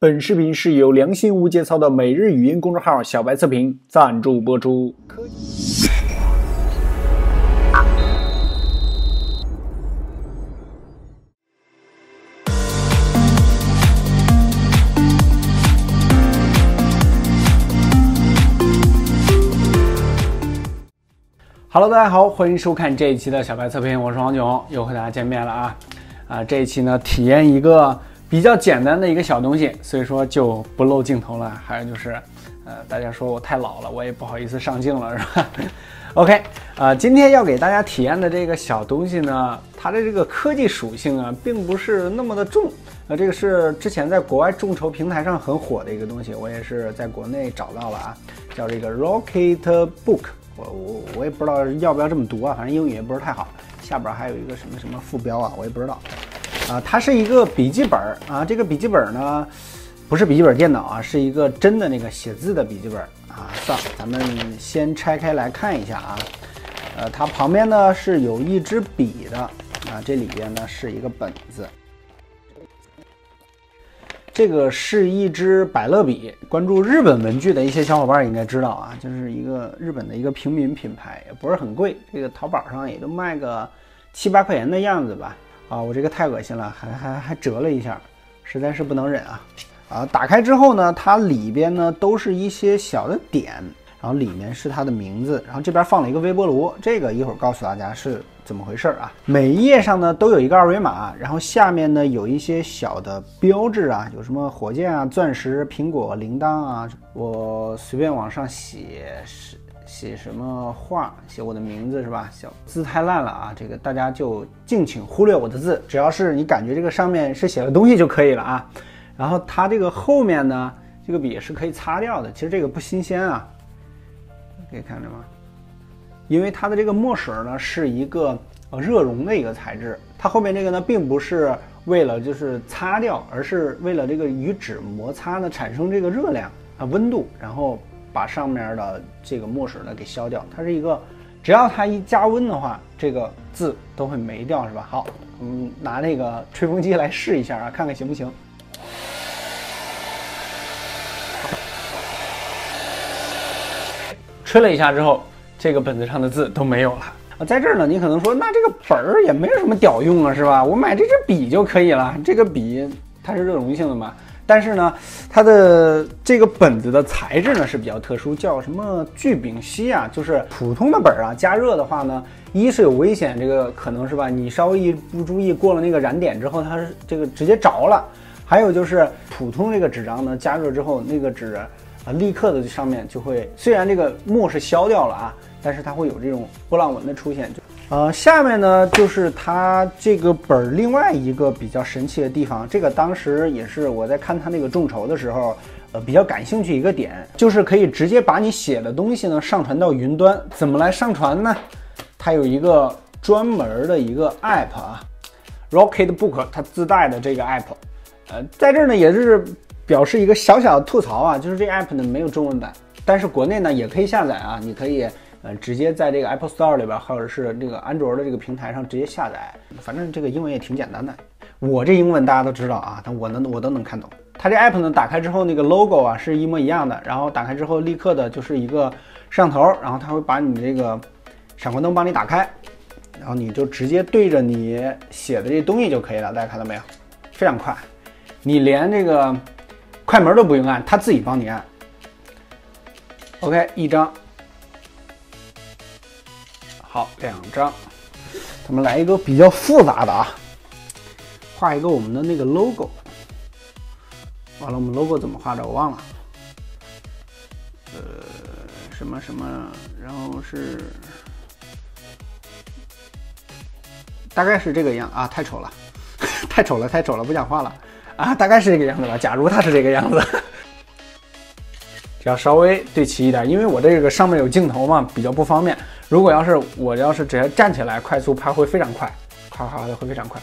本视频是由良心无节操的每日语音公众号小白测评赞助播出。Hello， 大家好，欢迎收看这一期的小白测评，我是黄炯，又和大家见面了这一期呢，体验一个比较简单的一个小东西，所以说就不露镜头了。还有就是，大家说我太老了，我也不好意思上镜了，是吧？OK， 今天要给大家体验的这个小东西呢，它的这个科技属性啊，并不是那么的重。这个是之前在国外众筹平台上很火的一个东西，我也是在国内找到了叫这个 Rocketbook。我也不知道要不要这么读反正英语也不是太好。下边还有一个什么副标我也不知道。它是一个笔记本这个笔记本呢，不是笔记本电脑是一个真的那个写字的笔记本算了，咱们先拆开来看一下它旁边呢是有一支笔的这里边呢是一个本子。这个是一支百乐笔，关注日本文具的一些小伙伴应该知道就是一个日本的一个平民品牌，也不是很贵，这个淘宝上也就卖个7、8块钱的样子吧。我这个太恶心了，还折了一下，实在是不能忍打开之后呢，它里边呢都是一些小的点，然后里面是它的名字，然后这边放了一个微波炉，这个一会儿告诉大家是怎么回事每一页上呢都有一个二维码，然后下面呢有一些小的标志有什么火箭钻石、苹果、铃铛我随便往上写什么话，写我的名字是吧？小字太烂了这个大家就敬请忽略我的字，只要是你感觉这个上面是写了东西就可以了然后它这个后面呢，这个笔是可以擦掉的，其实这个不新鲜可以看着吗？因为它的这个墨水呢是一个热熔的一个材质，它后面这个呢并不是为了就是擦掉，而是为了这个与纸摩擦呢产生这个热量温度，然后把上面的这个墨水呢给消掉。它是一个只要它一加温的话，这个字都会没掉，是吧？好，我们拿那个吹风机来试一下看看行不行。吹了一下之后，这个本子上的字都没有了在这儿呢，你可能说，那这个本儿也没有什么屌用是吧？我买这支笔就可以了。这个笔它是热熔性的嘛，但是呢，它的这个本子的材质呢是比较特殊，叫什么聚丙烯就是普通的本加热的话呢，一是有危险，这个可能是吧，你稍微一不注意过了那个燃点之后，它是这个直接着了。还有就是普通这个纸张呢，加热之后那个纸立刻的上面就会，虽然这个墨是消掉了但是它会有这种波浪纹的出现。下面呢就是它这个本另外一个比较神奇的地方，这个当时也是我在看它那个众筹的时候比较感兴趣一个点，就是可以直接把你写的东西呢上传到云端。怎么来上传呢？它有一个专门的一个 app Rocketbook 它自带的这个 app。在这儿呢也是表示一个小小的吐槽就是这 app 呢没有中文版，但是国内呢也可以下载你可以直接在这个 Apple Store 里边，或者是这个安卓的这个平台上直接下载。反正这个英文也挺简单的，我这英文大家都知道但我都能看懂。它这 app 呢打开之后那个 logo是一模一样的，然后打开之后立刻的就是一个摄像头，然后它会把你这个闪光灯帮你打开，然后你就直接对着你写的这东西就可以了。大家看到没有？非常快，你连这个快门都不用按，它自己帮你按。OK， 一张，好，2张，咱们来一个比较复杂的画一个我们的那个 logo。完了，我们 logo 怎么画的我忘了。什么，然后是大概是这个样太丑了，太丑了，不想画了大概是这个样子吧。假如它是这个样子。只要稍微对齐一点，因为我这个上面有镜头嘛，比较不方便。如果我要是直接站起来快速拍会非常快，夸的会非常快。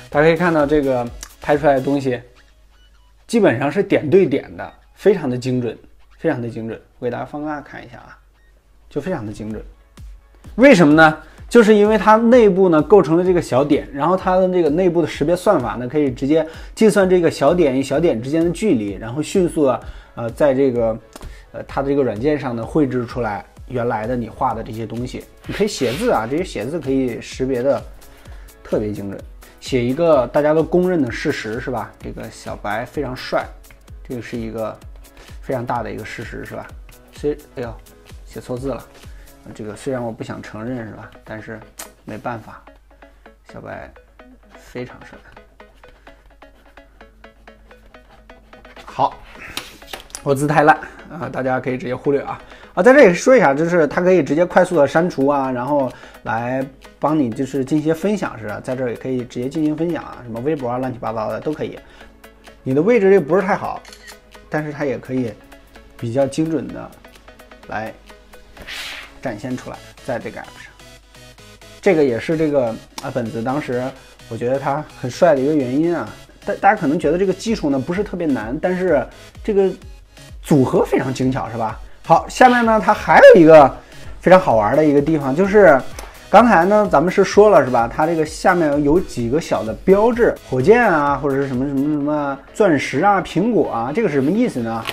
大家可以看到这个拍出来的东西基本上是点对点的，非常的精准，非常的精准。我给大家放大看一下就非常的精准。为什么呢？就是因为它内部呢构成了这个小点，然后它的这个内部的识别算法呢，可以直接计算这个小点与小点之间的距离，然后迅速的在这个它的这个软件上呢绘制出来原来的你画的这些东西。你可以写字啊，这些写字可以识别的特别精准。写一个大家都公认的事实是吧？这个小白非常帅，这个是一个非常大的一个事实是吧？哎呦，写错字了。这个虽然我不想承认是吧，但是没办法，小白非常帅。好，我字太烂啊，大家可以直接忽略啊。在这里说一下，就是它可以直接快速的删除啊，然后来帮你就是进行一些分享是吧？在这里可以直接进行分享啊，什么微博啊，乱七八糟的都可以。你的位置这不是太好，但是它也可以比较精准的来展现出来，在这个 app 上，这个也是这个本子当时我觉得它很帅的一个原因啊。大家可能觉得这个基础呢不是特别难，但是这个组合非常精巧，是吧？好，下面呢它还有一个非常好玩的一个地方，就是刚才呢咱们是说了是吧？它这个下面有几个小的标志，火箭啊，或者是什么钻石啊、苹果啊，这个是什么意思呢？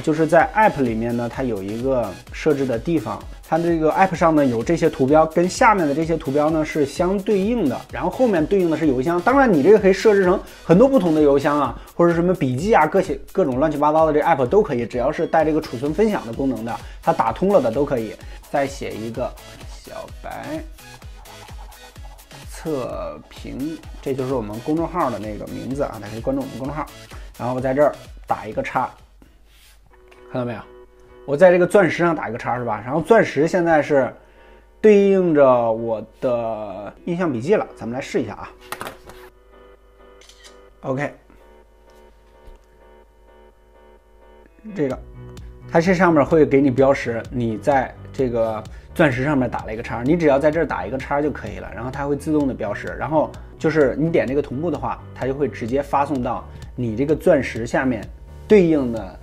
就是在 app 里面呢，它有一个设置的地方。它这个 app 上呢有这些图标，跟下面的这些图标呢是相对应的，然后后面对应的是邮箱。当然你这个可以设置成很多不同的邮箱啊，或者什么笔记啊，各种乱七八糟的这 app 都可以，只要是带这个储存分享的功能的，它打通了的都可以。再写一个小白测评，这就是我们公众号的那个名字啊，大家可以关注我们公众号。然后我在这儿打一个叉，看到没有？我在这个钻石上打一个叉是吧？然后钻石现在是对应着我的印象笔记了，咱们来试一下啊。OK， 这个它这上面会给你标识，你在这个钻石上面打了一个叉，你只要在这儿打一个叉就可以了，然后它会自动的标识，然后就是你点这个同步的话，它就会直接发送到你这个钻石下面对应的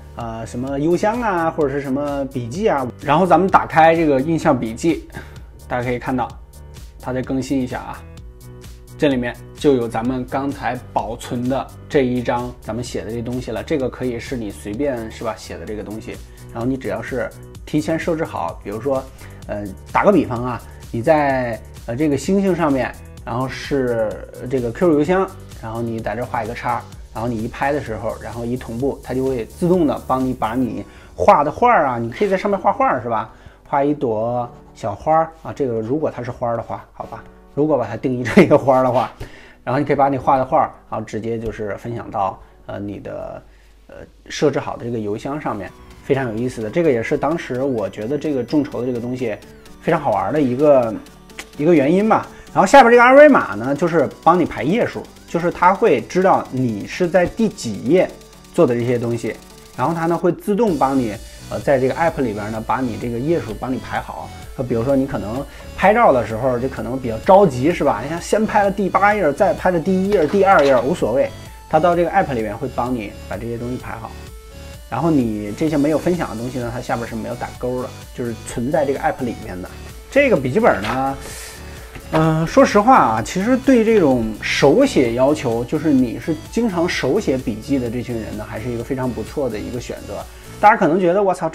什么邮箱啊，或者是什么笔记啊。然后咱们打开这个印象笔记，大家可以看到它再更新一下啊，这里面就有咱们刚才保存的这一张咱们写的这东西了。这个可以是你随便是吧写的这个东西，然后你只要是提前设置好，比如说打个比方啊，你在这个星星上面，然后是这个 QQ 邮箱，然后你在这画一个叉，然后你一拍的时候，然后一同步，它就会自动的帮你把你画的画啊，你可以在上面画画是吧？画一朵小花啊，这个如果它是花的话，好吧，如果把它定义成一个花的话，然后你可以把你画的画，然后直接就是分享到你的设置好的这个邮箱上面，非常有意思的。这个也是当时我觉得这个众筹的这个东西非常好玩的一个原因吧。然后下边这个二维码呢，就是帮你排页数，就是它会知道你是在第几页做的这些东西，然后它呢会自动帮你在这个 app 里边呢把你这个页数帮你排好。比如说你可能拍照的时候就可能比较着急是吧？你像先拍了第8页，再拍了第1页、第2页无所谓，它到这个 app 里面会帮你把这些东西排好。然后你这些没有分享的东西呢，它下边是没有打勾的，就是存在这个 app 里面的。这个笔记本呢说实话啊，其实对这种手写要求，就是你是经常手写笔记的这群人呢，还是一个非常不错的一个选择。大家可能觉得我操，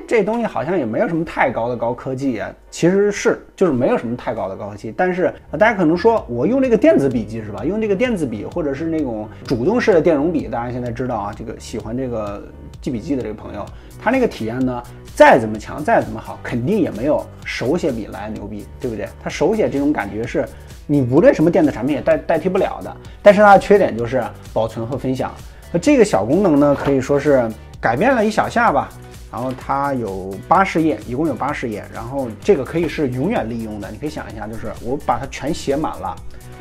这东西好像也没有什么太高的高科技啊，其实就是没有什么太高的高科技。但是大家可能说我用这个电子笔记是吧？用这个电子笔或者是那种主动式的电容笔，大家现在知道啊，这个喜欢这个记笔记的这个朋友，他那个体验呢，再怎么强，再怎么好，肯定也没有手写笔来牛逼，对不对？他手写这种感觉是你无论什么电子产品也代替不了的。但是它的缺点就是保存和分享。那这个小功能呢，可以说是改变了一小下吧。然后它有80页，一共有80页，然后这个可以是永远利用的。你可以想一下，就是我把它全写满了，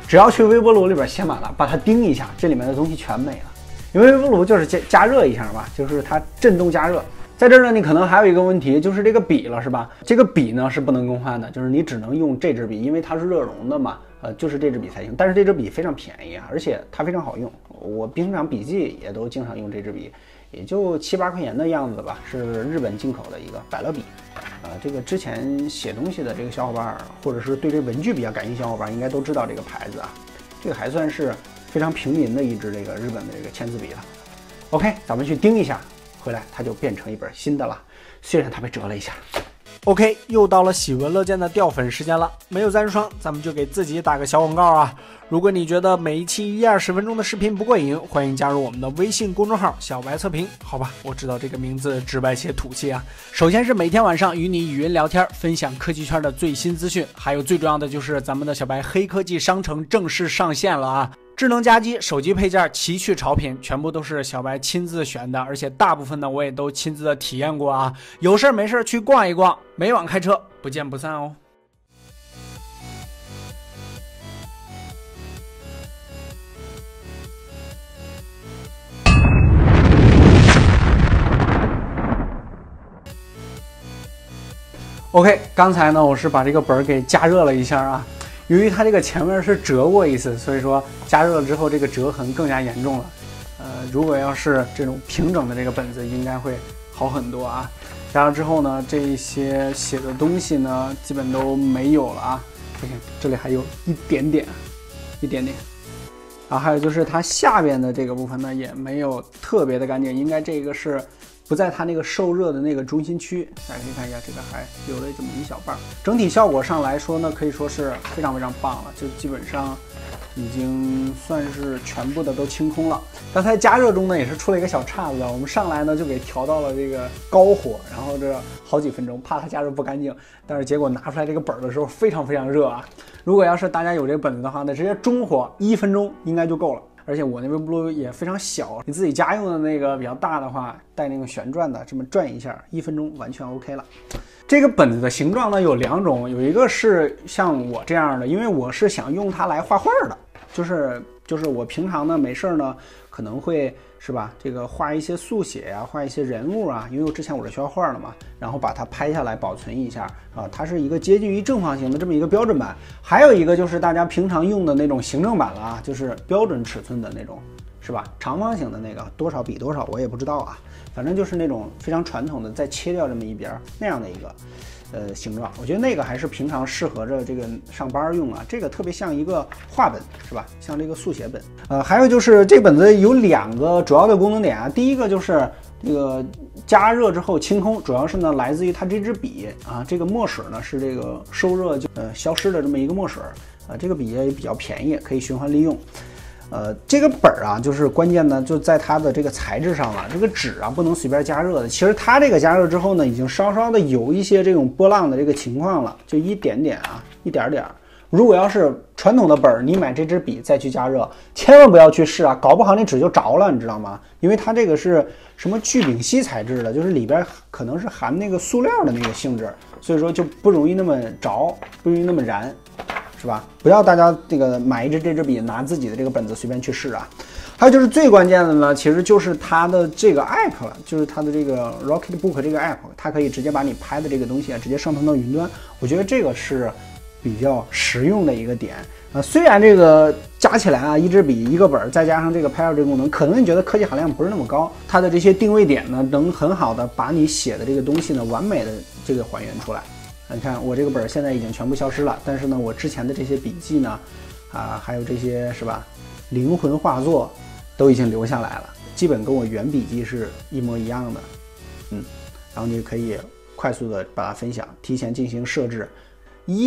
只要去微波炉里边写满了，把它叮一下，这里面的东西全没了。因为微波炉就是加热一下嘛，就是它震动加热。在这儿呢，你可能还有一个问题，就是这个笔了，是吧？这个笔呢是不能更换的，就是你只能用这支笔，因为它是热熔的嘛，就是这支笔才行。但是这支笔非常便宜啊，而且它非常好用。我平常笔记也都经常用这支笔，也就7、8块钱的样子吧，是日本进口的一个百乐笔。这个之前写东西的这个小伙伴，或者是对这文具比较感兴趣的小伙伴，应该都知道这个牌子啊。这个还算是非常平民的一支这个日本的这个签字笔了。OK， 咱们去盯一下，回来它就变成一本新的了，虽然它被折了一下。OK， 又到了喜闻乐见的掉粉时间了。没有赞助商，咱们就给自己打个小广告啊！如果你觉得每一期1-20分钟的视频不过瘾，欢迎加入我们的微信公众号“小白测评”。好吧，我知道这个名字直白且土气啊。首先是每天晚上与你语音聊天，分享科技圈的最新资讯，还有最重要的就是咱们的小白黑科技商城正式上线了啊！智能家机、手机配件奇趣潮品，全部都是小白亲自选的，而且大部分呢我也都亲自的体验过啊。有事没事去逛一逛，每晚开车不见不散哦。OK， 刚才呢我是把这个本给加热了一下啊。由于它这个前面是折过一次，所以说加热了之后这个折痕更加严重了。如果要是这种平整的这个本子，应该会好很多啊。加热之后呢，这一些写的东西呢，基本都没有了啊。不行，这里还有一点点。然后还有就是它下边的这个部分呢，也没有特别的干净，应该这个是不在它那个受热的那个中心区。大家可以看一下，这个还留了这么一小半。整体效果上来说呢，可以说是非常非常棒了，就基本上已经算是全部的都清空了。刚才加热中呢也是出了一个小岔子，我们上来呢就给调到了这个高火，然后这好几分钟，怕它加热不干净。但是结果拿出来这个本的时候非常非常热啊！如果要是大家有这个本子的话，那直接中火1分钟应该就够了。而且我那微波炉也非常小，你自己家用的那个比较大的话，带那个旋转的，这么转一下，1分钟完全 OK 了。这个本子的形状呢有2种，有一个是像我这样的，因为我是想用它来画画的，就是我平常呢没事呢可能会是吧，这个画一些速写啊，画一些人物啊，因为之前我是学画的嘛，然后把它拍下来保存一下啊，它是一个接近于正方形的这么一个标准版。还有一个就是大家平常用的那种行政版了啊，就是标准尺寸的那种，是吧？长方形的那个多少比多少我也不知道啊，反正就是那种非常传统的，再切掉这么一边那样的一个形状，我觉得那个还是平常适合着这个上班用啊，这个特别像一个画本，是吧？像这个速写本。还有就是这本子有2个主要的功能点啊，第一个就是这个加热之后清空，主要是呢来自于它这支笔啊，这个墨水呢是这个受热就消失的这么一个墨水啊，这个笔也比较便宜，可以循环利用。这个本啊，就是关键呢，就在它的这个材质上了。这个纸啊，不能随便加热的。其实它这个加热之后呢，已经稍稍的有一些这种波浪的这个情况了，就一点点啊，一点点。如果要是传统的本，你买这支笔再去加热，千万不要去试啊，搞不好那纸就着了，你知道吗？因为它这个是什么聚丙烯材质的，就是里边可能是含那个塑料的那个性质，所以说就不容易那么着，不容易那么燃。是吧？不要大家这个买这支笔，拿自己的这个本子随便去试啊。还有就是最关键的呢，其实就是它的这个 app 了，就是它的这个 Rocketbook 这个 app， 它可以直接把你拍的这个东西啊，直接上传到云端。我觉得这个是比较实用的一个点。虽然这个加起来啊，一支笔一个本，再加上这个拍照这个功能，可能你觉得科技含量不是那么高，它的这些定位点呢，能很好的把你写的这个东西呢，完美的这个还原出来。你看我这个本现在已经全部消失了，但是呢，我之前的这些笔记呢，还有这些是吧，灵魂画作都已经留下来了，基本跟我原笔记是一模一样的，然后你可以快速的把它分享，提前进行设置。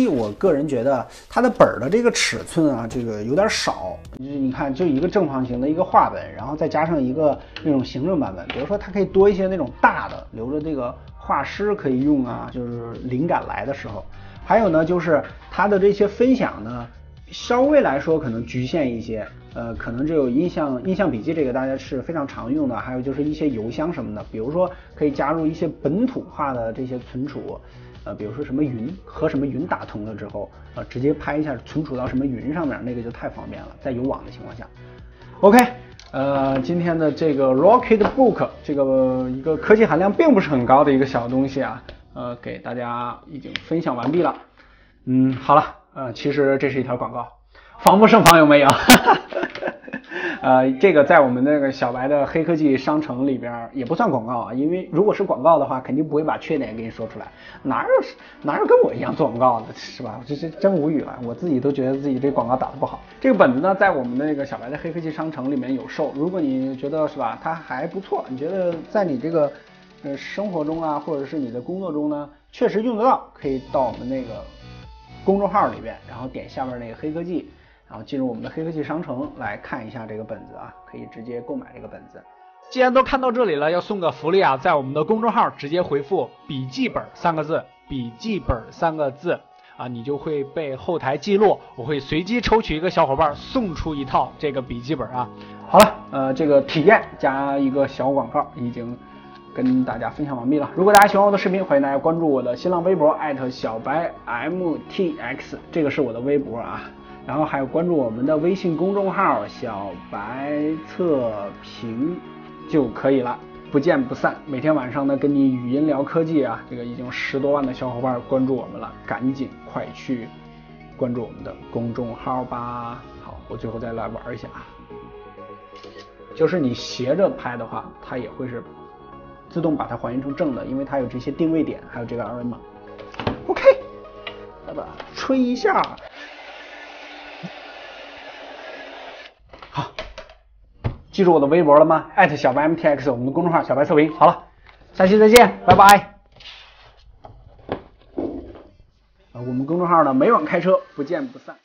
我个人觉得它的本的这个尺寸啊，这个有点少，你看就一个正方形的一个画本，然后再加上一个那种行政版本，比如说它可以多一些那种大的，留着这个画师可以用啊，就是灵感来的时候。还有呢，就是它的这些分享呢，稍微来说可能局限一些，可能只有印象笔记这个大家是非常常用的，还有就是一些邮箱什么的，比如说可以加入一些本土化的这些存储。比如说什么云和什么云打通了之后，直接拍一下存储到什么云上面，那个就太方便了，在有网的情况下。OK，今天的这个 Rocketbook 这个一个科技含量并不是很高的一个小东西啊，给大家已经分享完毕了。好了，其实这是一条广告，防不胜防有没有？这个在我们那个小白的黑科技商城里边也不算广告啊，因为如果是广告的话，肯定不会把缺点给你说出来，哪有跟我一样做广告的，是吧？这真无语了，我自己都觉得自己这广告打得不好。这个本子呢，在我们的那个小白的黑科技商城里面有售，如果你觉得是吧，它还不错，你觉得在你这个生活中啊，或者是你的工作中呢，确实用得到，可以到我们那个公众号里边，然后点下面那个黑科技。然后进入我们的黑科技商城来看一下这个本子啊，可以直接购买这个本子。既然都看到这里了，要送个福利啊，在我们的公众号直接回复笔记本3个字，笔记本3个字啊，你就会被后台记录，我会随机抽取一个小伙伴送出一套这个笔记本啊。好了，这个体验加一个小广告已经跟大家分享完毕了。如果大家喜欢我的视频，欢迎大家关注我的新浪微博小白 MTX， 这个是我的微博啊。然后还有关注我们的微信公众号小白测评就可以了，不见不散。每天晚上呢跟你语音聊科技啊，这个已经10多万的小伙伴关注我们了，赶紧快去关注我们的公众号吧。好，我最后再来玩一下啊，就是你斜着拍的话，它也会是自动把它还原成正的，因为它有这些定位点，还有这个二维码。OK， 来吧，吹一下。好，记住我的微博了吗？小白 MTX， 我们的公众号小白测评。好了，下期再见，拜拜。我们公众号呢每晚开车，不见不散。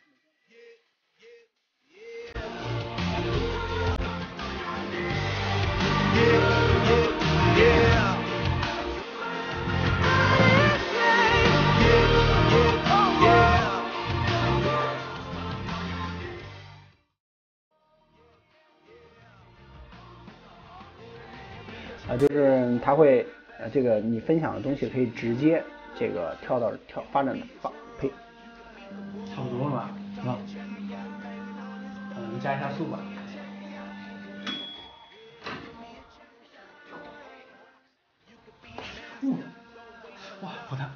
就是它会这个你分享的东西可以直接这个跳发展呸，差不多了吧？啊，加一下速吧。哇，好烫！